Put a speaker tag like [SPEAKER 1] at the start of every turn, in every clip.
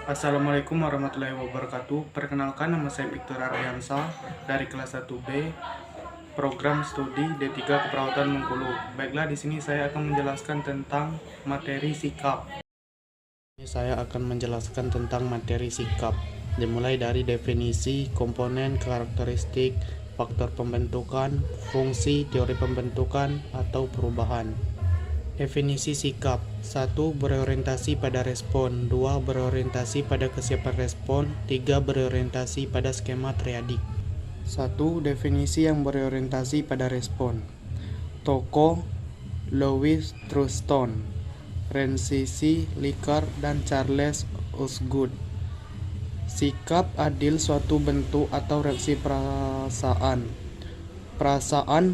[SPEAKER 1] Assalamualaikum warahmatullahi wabarakatuh. Perkenalkan, nama saya Victor Ardiansa dari kelas 1B program studi D3 Keperawatan Bengkulu. Baiklah, di sini saya akan menjelaskan tentang materi sikap. Saya akan menjelaskan tentang materi sikap, dimulai dari definisi, komponen, karakteristik, faktor pembentukan, fungsi, teori pembentukan, atau perubahan. Definisi sikap: 1. Berorientasi pada respon. 2. Berorientasi pada kesiapan respon. 3. Berorientasi pada skema triadik. 1. Definisi yang berorientasi pada respon. Toko Louis Truston, Rencisi Likar, dan Charles Osgood. Sikap adil suatu bentuk atau reaksi perasaan. Perasaan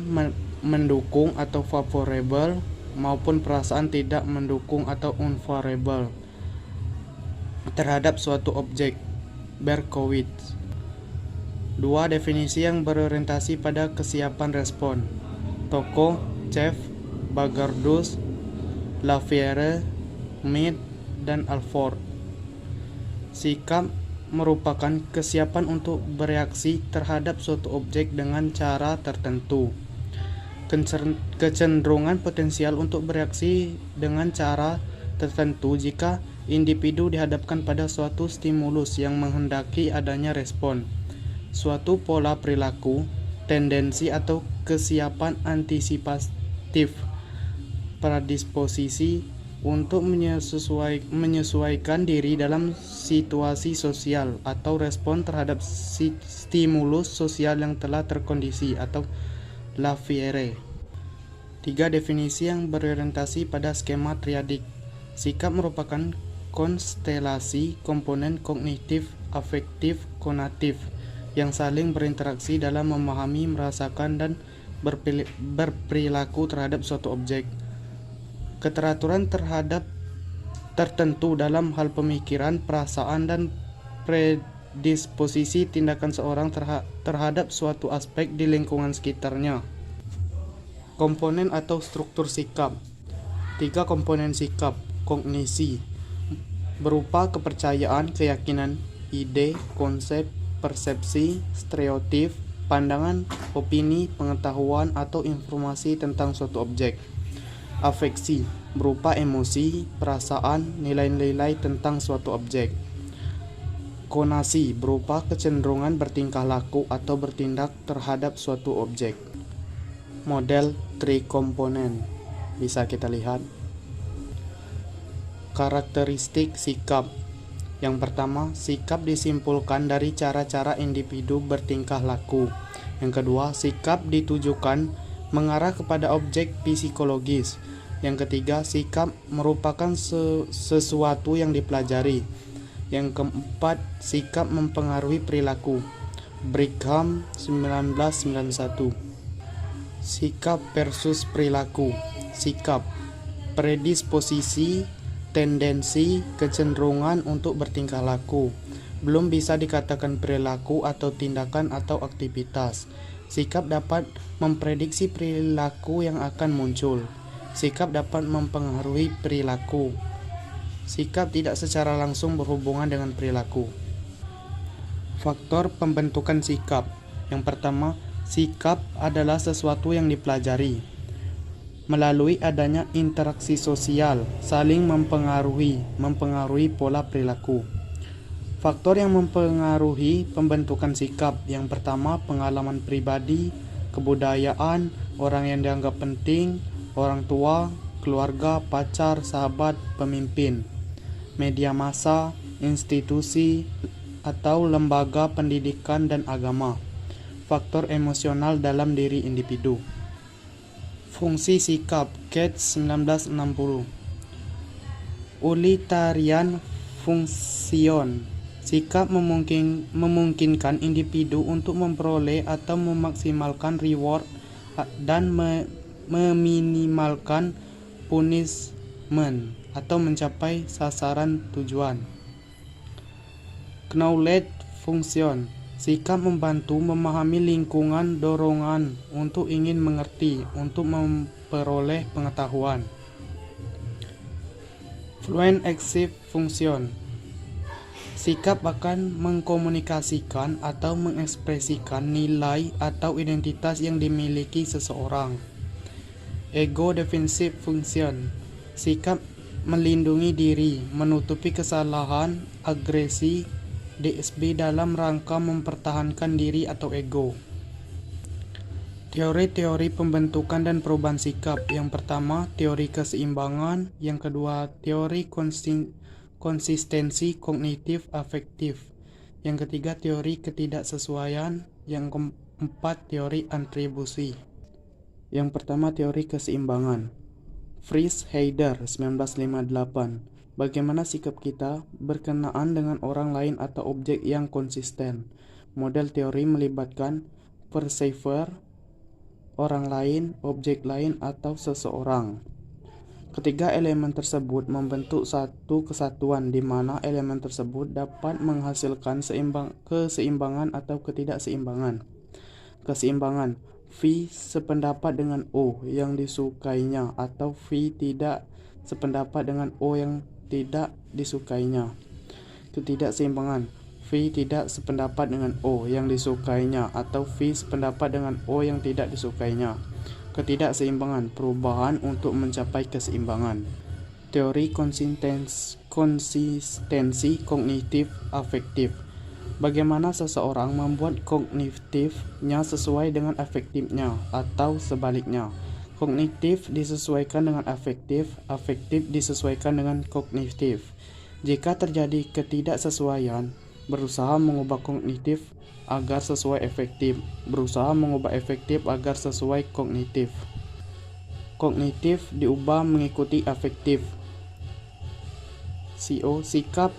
[SPEAKER 1] mendukung atau favorable maupun perasaan tidak mendukung atau unfavorable terhadap suatu objek. Berkowitz. 2. Definisi yang berorientasi pada kesiapan respon. Toko, Chef, Bagardus, Lafiere, Mead, dan Alford. Sikap merupakan kesiapan untuk bereaksi terhadap suatu objek dengan cara tertentu. Kecenderungan potensial untuk bereaksi dengan cara tertentu jika individu dihadapkan pada suatu stimulus yang menghendaki adanya respon. Suatu pola perilaku, tendensi atau kesiapan antisipatif, predisposisi untuk menyesuaikan diri dalam situasi sosial atau respon terhadap stimulus sosial yang telah terkondisi atau Lafiere. 3. Definisi yang berorientasi pada skema triadik. Sikap merupakan konstelasi komponen kognitif, afektif, konatif yang saling berinteraksi dalam memahami, merasakan, dan berperilaku terhadap suatu objek. Keteraturan tertentu dalam hal pemikiran, perasaan, dan predisposisi tindakan seorang terhadap suatu aspek di lingkungan sekitarnya. Komponen atau struktur sikap. 3 komponen sikap. Kognisi, berupa kepercayaan, keyakinan, ide, konsep, persepsi, stereotip, pandangan, opini, pengetahuan, atau informasi tentang suatu objek. Afeksi, berupa emosi, perasaan, nilai-nilai tentang suatu objek. Konasi, berupa kecenderungan bertingkah laku atau bertindak terhadap suatu objek. Model trikomponen bisa kita lihat. Karakteristik sikap. Yang pertama, sikap disimpulkan dari cara-cara individu bertingkah laku. Yang kedua, sikap ditujukan mengarah kepada objek psikologis. Yang ketiga, sikap merupakan sesuatu yang dipelajari. Yang keempat, sikap mempengaruhi perilaku. Brigham 1991. Sikap versus perilaku. Sikap, predisposisi, tendensi, kecenderungan untuk bertingkah laku. Belum bisa dikatakan perilaku atau tindakan atau aktivitas. Sikap dapat memprediksi perilaku yang akan muncul. Sikap dapat mempengaruhi perilaku. Sikap tidak secara langsung berhubungan dengan perilaku. Faktor pembentukan sikap. Yang pertama, sikap adalah sesuatu yang dipelajari melalui adanya interaksi sosial, saling mempengaruhi pola perilaku. Faktor yang mempengaruhi pembentukan sikap. Yang pertama, pengalaman pribadi, kebudayaan, orang yang dianggap penting, orang tua, keluarga, pacar, sahabat, pemimpin, media massa, institusi, atau lembaga pendidikan dan agama. Faktor emosional dalam diri individu. Fungsi sikap. Katz 1960. Utilitarian function. Sikap memungkinkan individu untuk memperoleh atau memaksimalkan reward dan meminimalkan punishment atau mencapai sasaran tujuan. Knowledge function. Sikap membantu memahami lingkungan, dorongan untuk ingin mengerti, untuk memperoleh pengetahuan. Fluent active function. Sikap akan mengkomunikasikan atau mengekspresikan nilai atau identitas yang dimiliki seseorang. Ego defensive function. Sikap melindungi diri, menutupi kesalahan, agresi, DSB dalam rangka mempertahankan diri atau ego. Teori-teori pembentukan dan perubahan sikap. Yang pertama, teori keseimbangan. Yang kedua, teori konsistensi kognitif afektif. Yang ketiga, teori ketidaksesuaian. Yang keempat, teori atribusi. Yang pertama, teori keseimbangan. Fritz Heider 1958. Bagaimana sikap kita berkenaan dengan orang lain atau objek yang konsisten. Model teori melibatkan perceiver, orang lain, objek lain, atau seseorang. Ketiga elemen tersebut membentuk satu kesatuan di mana elemen tersebut dapat menghasilkan keseimbangan atau ketidakseimbangan. Keseimbangan, V sependapat dengan O yang disukainya atau V tidak sependapat dengan O yang tidak disukainya. Ketidakseimbangan, V tidak sependapat dengan O yang disukainya atau V sependapat dengan O yang tidak disukainya. Ketidakseimbangan, perubahan untuk mencapai keseimbangan. Teori konsistensi kognitif afektif. Bagaimana seseorang membuat kognitifnya sesuai dengan afektifnya atau sebaliknya. Kognitif disesuaikan dengan afektif, afektif disesuaikan dengan kognitif. Jika terjadi ketidaksesuaian, berusaha mengubah kognitif agar sesuai efektif, berusaha mengubah efektif agar sesuai kognitif. Kognitif diubah mengikuti afektif. CO, sikap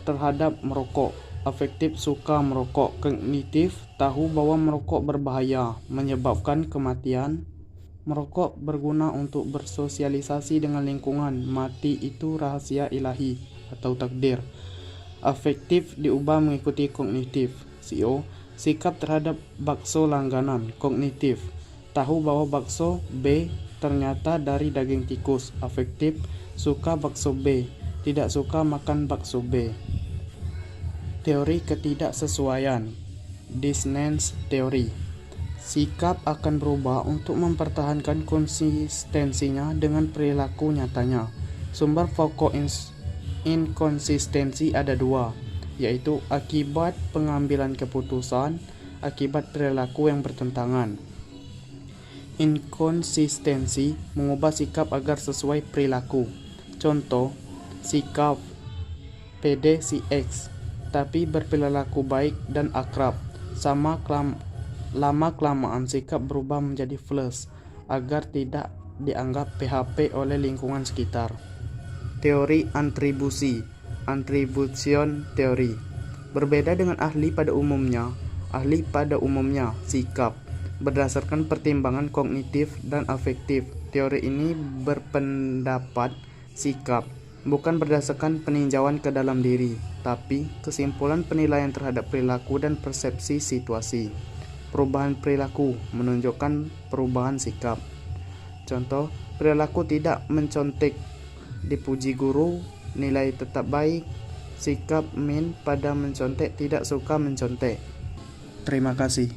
[SPEAKER 1] terhadap merokok. Afektif suka merokok. Kognitif tahu bahwa merokok berbahaya, menyebabkan kematian. Merokok berguna untuk bersosialisasi dengan lingkungan. Mati itu rahasia ilahi atau takdir. Afektif diubah mengikuti kognitif. CO, sikap terhadap bakso langganan. Kognitif tahu bahwa bakso B ternyata dari daging tikus. Afektif suka bakso B, tidak suka makan bakso B. Teori ketidaksesuaian. Dissonance theory. Sikap akan berubah untuk mempertahankan konsistensinya dengan perilaku nyatanya. Sumber pokok inkonsistensi ada dua, yaitu akibat pengambilan keputusan, akibat perilaku yang bertentangan. Inkonsistensi mengubah sikap agar sesuai perilaku. Contoh, sikap PD si X, tapi berperilaku baik dan akrab. Lama-kelamaan sikap berubah menjadi fals agar tidak dianggap PHP oleh lingkungan sekitar. Teori atribusi, attribution theory. Berbeda dengan ahli pada umumnya, sikap berdasarkan pertimbangan kognitif dan afektif. Teori ini berpendapat sikap bukan berdasarkan peninjauan ke dalam diri, tapi kesimpulan penilaian terhadap perilaku dan persepsi situasi. Perubahan perilaku menunjukkan perubahan sikap. Contoh, perilaku tidak mencontek, dipuji guru, nilai tetap baik. Sikap min pada mencontek, tidak suka mencontek. Terima kasih.